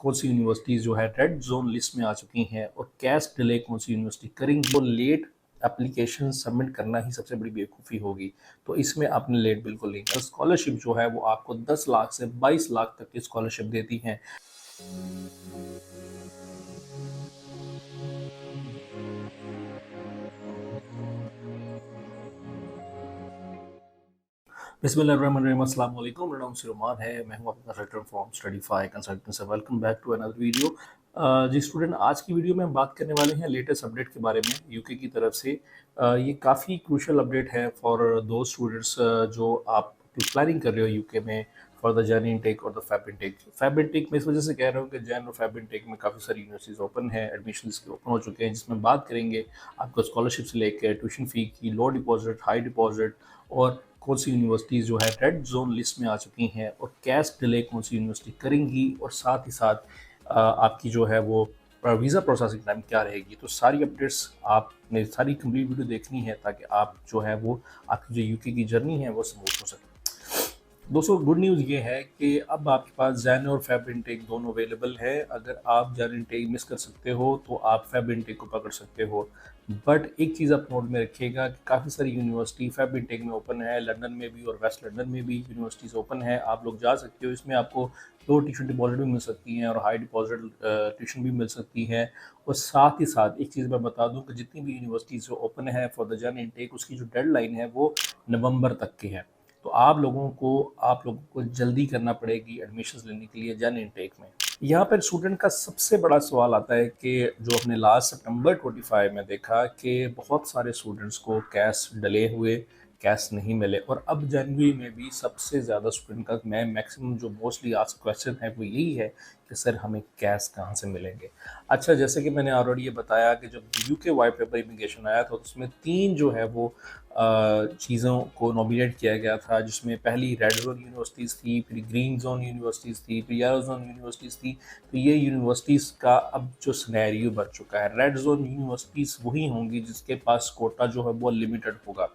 कौन सी यूनिवर्सिटीज़ जो है रेड जोन लिस्ट में आ चुकी हैं और कैश डिले कौन सी यूनिवर्सिटी करेंगी। तो लेट एप्लीकेशन सबमिट करना ही सबसे बड़ी बेवकूफ़ी होगी। तो इसमें आपने लेट बिल्कुल नहीं करना। स्कॉलरशिप जो है वो आपको 10 लाख से 22 लाख तक की स्कॉलरशिप देती हैं। बिस्मिल्लाहिर्रहमानिर्रहीम, अस्सलाम वालेकुम। मेरा नाम सिरुमान है, मैं हूँ आपका consultant from Studyfy consultancy. Welcome back to another video. जी स्टूडेंट, आज की वीडियो में हम बात करने वाले हैं लेटेस्ट अपडेट के बारे में यूके की तरफ से। ये काफ़ी क्रूशल अपडेट है फॉर दो स्टूडेंट्स जो आप प्लानिंग कर रहे हो यूके में फॉर द जैन इनटेक और the Feb intake. Feb intake में इस वजह से कह रहा हूँ कि जैन और फैब इनटेक में काफ़ी सारी यूनिवर्सिटीज़ ओपन है, एडमिशन्स के ओपन हो चुके हैं, जिसमें बात करेंगे आपको स्कॉलरशिप से लेकर ट्यूशन फ़ी की, लो डिपॉजिट, हाई डिपॉजिट, और कौन सी यूनिवर्सिटीज़ जो है रेड जोन लिस्ट में आ चुकी हैं और कैश डिले कौन सी यूनिवर्सिटी करेंगी, और साथ ही साथ आपकी जो है वो वीज़ा प्रोसेसिंग टाइम क्या रहेगी। तो सारी अपडेट्स आपने सारी कंप्लीट वीडियो देखनी है ताकि आप जो है वो आपकी जो यूके की जर्नी है वो स्मूथ हो सके। दोस्तों, गुड न्यूज़ ये है कि अब आपके पास जैन और फैब इनटेक दोनों अवेलेबल है। अगर आप जैन इनटेक मिस कर सकते हो तो आप फैब इनटेक को पकड़ सकते हो। बट एक चीज़ आप नोट में रखिएगा कि काफ़ी सारी यूनिवर्सिटी फैब इनटेक में ओपन है, लंदन में भी और वेस्ट लंदन में भी यूनिवर्सिटीज़ ओपन है। आप लोग जा सकते हो। इसमें आपको लो ट्यूशन डिपॉजिट भी मिल सकती हैं और हाई डिपॉजिट ट्यूशन भी मिल सकती है। और साथ ही साथ एक चीज़ मैं बता दूं कि जितनी भी यूनिवर्सिटीज़ जो ओपन है फॉर द जैन इनटेक, उसकी जो डेडलाइन है वो नवंबर तक की है। तो आप लोगों को जल्दी करना पड़ेगी एडमिशन्स लेने के लिए जैन इनटेक में। यहाँ पर स्टूडेंट का सबसे बड़ा सवाल आता है कि जो हमने लास्ट सितंबर 25 में देखा कि बहुत सारे स्टूडेंट्स को कैश डले हुए, कैश नहीं मिले, और अब जनवरी में भी सबसे ज़्यादा स्टूडेंट का मैं मैक्सिमम जो मोस्टली आस्क्ड क्वेश्चन है वो यही है कि सर हमें कैश कहाँ से मिलेंगे। अच्छा, जैसे कि मैंने ऑलरेडी ये बताया कि जब यूके वाइट पेपर इमिग्रेशन आया था, उसमें 3 जो है वो चीज़ों को नॉमिनेट किया गया था, जिसमें पहली रेड जोन यूनिवर्सिटीज़ थी, फिर ग्रीन जोन यूनिवर्सिटीज़ थी, फिर येलो जोन यूनिवर्सिटीज़ थी। तो ये यूनिवर्सिटीज़ का अब जो सिनेरियो बन चुका है, रेड जोन यूनिवर्सिटीज़ वही होंगी जिसके पास कोटा जो है वो लिमिटेड होगा।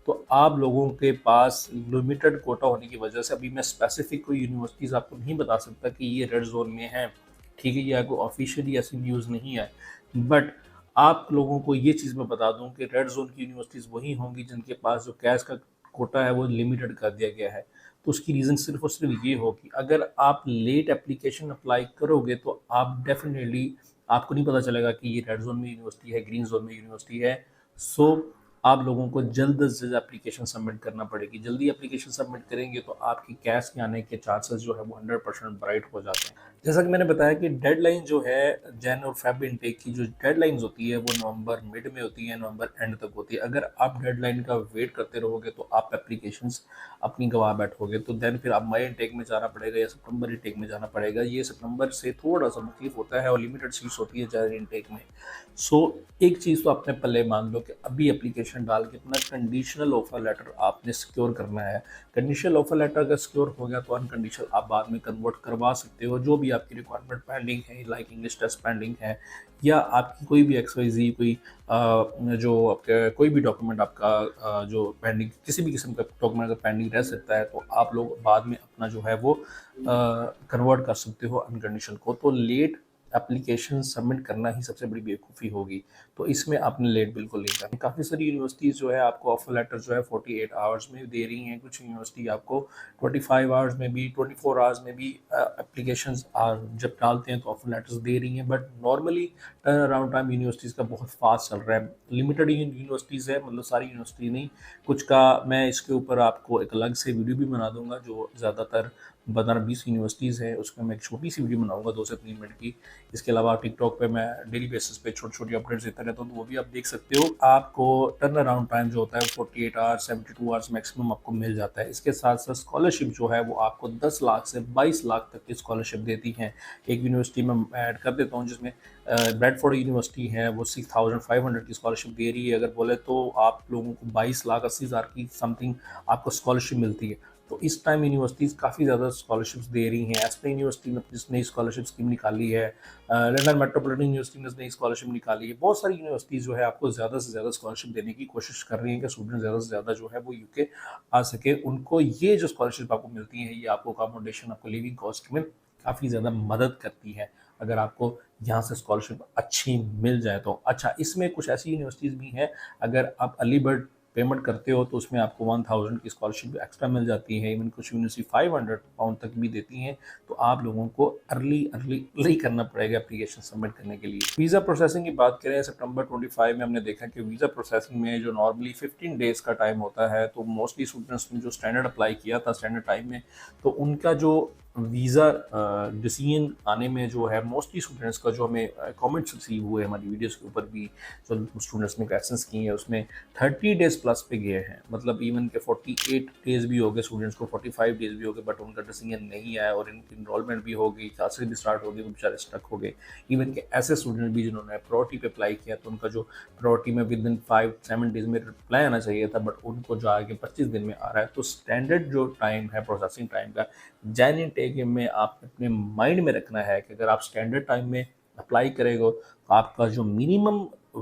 तो आप लोगों के पास लिमिटेड कोटा होने की वजह से अभी मैं स्पेसिफिक कोई यूनिवर्सिटीज़ आपको नहीं बता सकता कि ये रेड जोन में हैं, ठीक है। ये आपको ऑफिशियली ऐसी न्यूज़ नहीं है, बट आप लोगों को ये चीज़ मैं बता दूं कि रेड जोन की यूनिवर्सिटीज़ वही होंगी जिनके पास जो कैश का कोटा है वो लिमिटेड कर दिया गया है। तो उसकी रीज़न सिर्फ और सिर्फ ये होगी, अगर आप लेट एप्लीकेशन अप्लाई करोगे तो आप डेफिनेटली आपको नहीं पता चलेगा कि ये रेड जोन में यूनिवर्सिटी है, ग्रीन जोन में यूनिवर्सिटी है। सो आप लोगों को जल्द से जल्द एप्लीकेशन सबमिट करना पड़ेगी। जल्दी एप्लीकेशन सबमिट करेंगे तो आपकी कैश के आने के चांसेस जो है वो 100% ब्राइट हो जाते हैं। जैसा कि मैंने बताया कि डेडलाइन जो है जैन और फेब इनटेक की जो डेडलाइंस होती है वो नवंबर मिड में होती है, नवंबर एंड तक होती है। अगर आप डेडलाइन का वेट करते रहोगे तो आप एप्लीकेशंस अपनी गंवा बैठोगे। तो देन फिर आप मई इनटेक में जाना पड़ेगा या सितंबर इनटेक में जाना पड़ेगा। ये सितंबर से थोड़ा सा मुख्तलिफ होता है और लिमिटेड सीट्स होती है जैन इनटेक में। सो एक चीज़ तो अपने पल्ले मान लो कि अभी एप्लीकेशन डाल के अपना कंडीशनल ऑफर लेटर आपने सिक्योर करना है। कंडीशनल ऑफर लेटर अगर सिक्योर हो गया तो अनकंडीशनल आप बाद में कन्वर्ट करवा सकते हो। जो भी आपकी रिक्वायरमेंट पेंडिंग है, लाइक इंग्लिश टेस्ट पेंडिंग है, या आपकी कोई भी XYZ कोई जो आपका कोई भी डॉक्यूमेंट आपका जो पेंडिंग, किसी भी किस्म का डॉक्यूमेंट अगर पेंडिंग रह सकता है तो आप लोग बाद में अपना जो है वो कन्वर्ट कर सकते हो अनकंडीशनल को। तो लेट एप्लीकेशन सबमिट करना ही सबसे बड़ी बेवकूफ़ी होगी। तो इसमें आपने लेट बिल्कुल नहीं करना। काफ़ी सारी यूनिवर्सिटीज़ जो है आपको ऑफर लेटर जो है 48 आवर्स में दे रही हैं। कुछ यूनिवर्सिटी आपको 25 आवर्स में भी, 24 आवर्स में भी एप्लीकेशंस जब डालते हैं तो ऑफर लेटर्स दे रही हैं। But normally turn around time universities का बहुत फास्ट चल रहा है। लिमिटेड यूनिवर्सिटीज़ है, मतलब सारी यूनिवर्सिटी नहीं। कुछ का मैं इसके ऊपर आपको एक अलग से वीडियो भी बना दूंगा। जो ज़्यादातर 15-20 यूनिवर्सिटीज़ है उसमें मैं एक छोटी सी वीडियो बनाऊंगा 2 से 3 मिनट की। इसके अलावा टिकटॉक पे मैं डेली बेसिस पे छोटी छोटी अपडेट्स देता रहता हूँ, तो वो भी आप देख सकते हो। आपको टर्न अराउंड टाइम जो होता है 48 आवर्स, 72 आवर्स मैक्सिमम आपको मिल जाता है। इसके साथ साथ स्कॉलरशिप जो है वो आपको 10 लाख से 22 लाख तक की स्कॉलरशिप देती हैं। एक यूनिवर्सिटी में ऐड कर देता हूँ जिसमें ब्रैडफोर्ड यूनिवर्सिटी है, वो 6500 की स्कॉलरशिप दे रही है। अगर बोले तो आप लोगों को 22,80,000 की समथिंग आपको स्कॉलरशिप मिलती है। तो इस टाइम यूनिवर्सिटीज़ काफ़ी ज़्यादा स्कॉलरशिप्स दे रही हैं। एस्पे यूनिवर्सिटी ने अपनी नई स्कॉलरशिप स्कीम निकाली है। लंदन मेट्रोपॉलिटन यूनिवर्सिटी ने नई स्कॉलरशिप निकाली है। बहुत सारी यूनिवर्सिटीज़ जो है आपको ज़्यादा से ज़्यादा स्कॉलरशिप देने की कोशिश कर रही हैं कि स्टूडेंट ज़्यादा से ज़्यादा जो है वो यूके आ सके। उनको ये जो स्कॉलरशिप आपको मिलती है ये आपको अकोमोडेशन, आपको लिविंग कॉस्ट में काफ़ी ज़्यादा मदद करती है अगर आपको यहाँ से स्कॉलरशिप अच्छी मिल जाए तो। अच्छा, इसमें कुछ ऐसी यूनिवर्सिटीज़ भी हैं, अगर आप अर्ली बर्ड पेमेंट करते हो तो उसमें आपको 1000 की स्कॉलरशिप एक्स्ट्रा मिल जाती है। इवन कुछ यूनिवर्सिटी 500 पाउंड तक भी देती हैं। तो आप लोगों को अर्ली करना पड़ेगा एप्लीकेशन सबमिट करने के लिए। वीज़ा प्रोसेसिंग की बात करें, सितंबर 25 में हमने देखा कि वीज़ा प्रोसेसिंग में जो नॉर्मली 15 डेज़ का टाइम होता है, तो मोस्टली स्टूडेंट्स ने जो स्टैंडर्ड अप्लाई किया था स्टैंडर्ड टाइम में, तो उनका जो वीज़ा डिसीजन आने में जो है, मोस्टली स्टूडेंट्स का जो हमें कमेंट्स रिसीव हुए हमारी वीडियोस के ऊपर भी, जो स्टूडेंट्स ने क्वेश्चंस किए हैं उसमें 30 डेज़ प्लस पे गए हैं। मतलब इवन के 48 डेज़ भी हो गए स्टूडेंट्स को, 45 डेज़ भी हो गए, बट उनका डिसीजन नहीं आया और इनकी इनरोलमेंट भी हो गई, क्लासेस भी स्टार्ट हो गई, वो बेचारे स्टक हो गए। इवन के ऐसे स्टूडेंट भी जिन्होंने प्रायोरिटी पे अप्लाई किया, तो उनका जो प्रायोरिटी में विद इन 5-7 डेज़ में रिप्लाई आना चाहिए था, बट उनको जो आगे 25 दिन में आ रहा है। तो स्टैंडर्ड जो टाइम है प्रोसेसिंग टाइम का, जैन इनटेक में आप अपने माइंड में रखना है कि अगर आप स्टैंडर्ड टाइम में अप्लाई करेंगे तो आपका जो मिनिमम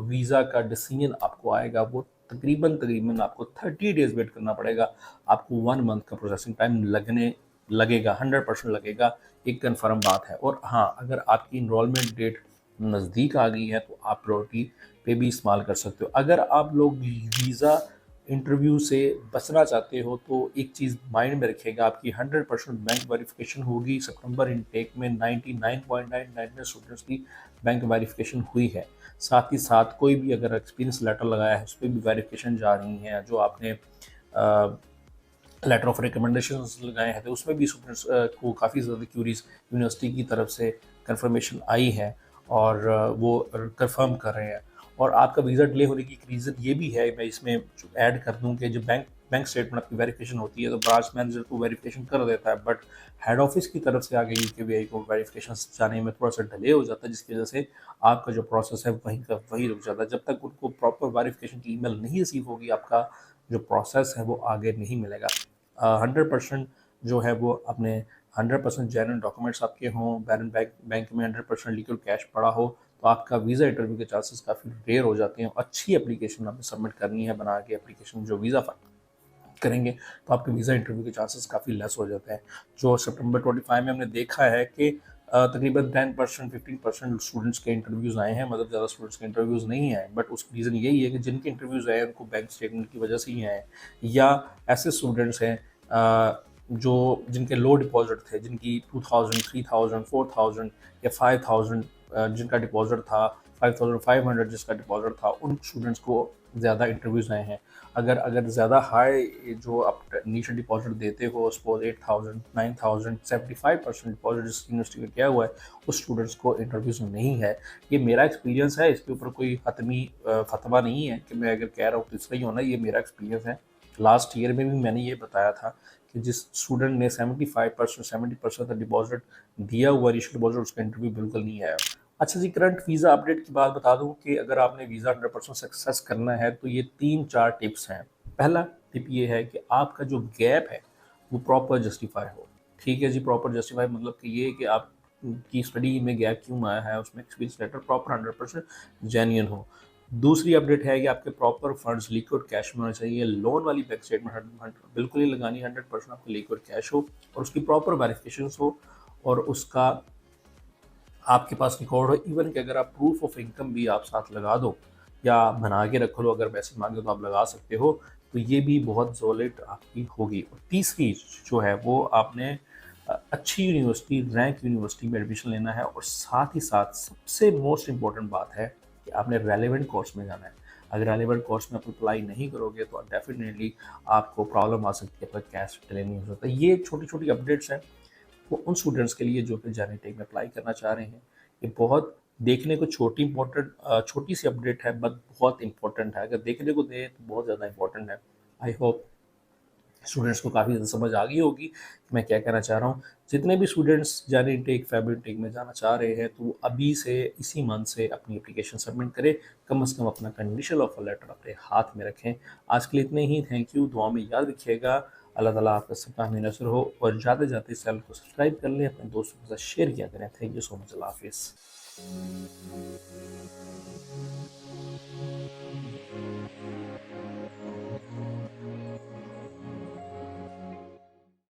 वीज़ा का डिसीजन आपको आएगा वो तकरीबन आपको 30 डेज़ वेट करना पड़ेगा। आपको 1 मंथ का प्रोसेसिंग टाइम लगेगा, 100% लगेगा, एक कन्फर्म बात है। और हाँ, अगर आपकी इनरोलमेंट डेट नज़दीक आ गई है तो आप प्रायोरिटी पे भी इस्तेमाल कर सकते हो। अगर आप लोग वीज़ा इंटरव्यू से बचना चाहते हो तो एक चीज़ माइंड में रखिएगा, आपकी 100% बैंक वेरिफिकेशन होगी। सितंबर इनटेक में 99.99% स्टूडेंट्स की बैंक वेरिफिकेशन हुई है। साथ ही साथ कोई भी अगर एक्सपीरियंस लेटर लगाया है उस पर भी वेरिफिकेशन जा रही है। जो आपने लेटर ऑफ रिकमेंडेशन लगाए हैं तो उसमें भी स्टूडेंट्स को काफ़ी ज़्यादा क्यूरीज यूनिवर्सिटी की तरफ से कंफर्मेशन आई है और वो कंफर्म कर रहे हैं। और आपका वीज़ा डिले होने की एक रीज़न ये भी है, मैं इसमें ऐड कर दूं कि जो बैंक स्टेटमेंट आपकी वेरिफिकेशन होती है तो ब्रांच मैनेजर को वेरिफिकेशन कर देता है, बट हेड ऑफिस की तरफ से आगे यूकेवीआई को वेरिफिकेशन जाने में थोड़ा सा डिले हो जाता है, जिसकी वजह से आपका जो प्रोसेस है वहीं का वहीं रुक जाता है। जब तक उनको प्रॉपर वेरिफिकेशन की ईमेल नहीं रिसीव होगी, आपका जो प्रोसेस है वो आगे नहीं मिलेगा। 100% जो है वो अपने 100% जेन्युइन डॉक्यूमेंट्स आपके हों, बैंक में 100% लीगल कैश पड़ा हो, तो आपका वीज़ा इंटरव्यू के चांसेस काफ़ी रेयर हो जाते हैं। अच्छी एप्लीकेशन आपने सबमिट करनी है, बना के एप्लीकेशन जो वीज़ा करेंगे तो आपके वीज़ा इंटरव्यू के चांसेस काफ़ी लेस हो जाते हैं। जो सितंबर 25 में हमने देखा है कि तकरीबन 10% 15% स्टूडेंट्स के इंटरव्यूज़ आए हैं, मतलब ज़्यादा स्टूडेंट्स के इंटरव्यूज़ नहीं आए, बट उसका रीज़न यही है कि जिनके इंटरव्यूज़ आए उनको बैंक स्टेटमेंट की वजह से ही आए, या ऐसे स्टूडेंट्स हैं जो जिनके लो डिपॉजिट थे, जिनकी 2000 3000 4000 या 5000 जिनका डिपॉजिट था, 5500 जिसका डिपॉजिट था, उन स्टूडेंट्स को ज़्यादा इंटरव्यूज़ आए हैं। अगर ज़्यादा हाई जो आप इनिशियल डिपॉजिट देते हो, सपोज 8000 9000 75% डिपॉजिट जिस यूनिवर्सिटी में किया हुआ है, उस स्टूडेंट्स को इंटरव्यूज़ नहीं है। ये मेरा एक्सपीरियंस है, इसके ऊपर कोई हतमी फतवा नहीं है कि मैं अगर कह रहा हूँ तो इसका ही होना, ये मेरा एक्सपीरियंस है। लास्ट ईयर में भी मैंने ये बताया था कि जिस स्टूडेंट ने 75% 70% का डिपॉजिट दिया हुआ इनिशियल डिपॉजिट, उसका इंटरव्यू बिल्कुल नहीं आया। अच्छा जी, करंट वीज़ा अपडेट की बात बता दूं कि अगर आपने वीज़ा 100% सक्सेस करना है तो ये 3-4 टिप्स हैं। पहला टिप ये है कि आपका जो गैप है वो प्रॉपर जस्टिफाई हो। ठीक है जी, प्रॉपर जस्टिफाई मतलब कि ये कि आप की स्टडी में गैप क्यों आया है, उसमें एक्सपीरियंस लेटर प्रॉपर 100% जेन्युइन हो। दूसरी अपडेट है कि आपके प्रॉपर फंड्स लिक्विड कैश में होना चाहिए। लोन वाली बैंक स्टेटमेंट बिल्कुल नहीं लगानी, 100% आपको लिक्विड कैश हो और उसकी प्रॉपर वेरिफिकेशन हो और उसका आपके पास रिकॉर्ड हो। इवन कि अगर आप प्रूफ ऑफ इनकम भी आप साथ लगा दो या बना के रख लो, अगर पैसे मांगे तो आप लगा सकते हो, तो ये भी बहुत सॉलिड आपकी होगी। और तीसरी जो है वो आपने अच्छी यूनिवर्सिटी, रैंक यूनिवर्सिटी में एडमिशन लेना है और साथ ही साथ सबसे मोस्ट इम्पॉर्टेंट बात है कि आपने रेलेवेंट कोर्स में जाना है। अगर रेलेवेंट कोर्स में आप अप्लाई नहीं करोगे तो डेफिनेटली आपको प्रॉब्लम आ सकती है, आपका कैश डिले नहीं हो सकता। ये छोटी छोटी अपडेट्स हैं वो उन स्टूडेंट्स के लिए जो कि जाने टेक में अप्लाई करना चाह रहे हैं। ये बहुत देखने को छोटी सी अपडेट है, बट बहुत इंपॉर्टेंट है। अगर देखने को दे तो बहुत ज़्यादा इंपॉर्टेंट है। आई होप स्टूडेंट्स को काफ़ी ज़्यादा समझ आ गई होगी कि मैं क्या कहना चाह रहा हूँ। जितने भी स्टूडेंट्स जाने टेक फैब्रिक टेक में जाना चाह रहे हैं तो वो अभी से इसी मंथ से अपनी एप्लीकेशन सबमिट करें। कम से कम अपना कंडीशनल ऑफर लेटर अपने हाथ में रखें। आज के लिए इतने ही। Thank you. दुआ में याद रखिएगा। अल्लाह ताला आपका सबका हमें नसर हो। और जाते जाते इस चैनल को सब्सक्राइब कर लें, अपने दोस्तों के साथ शेयर किया करें। Thank you so much. अल्लाह हाफिज़।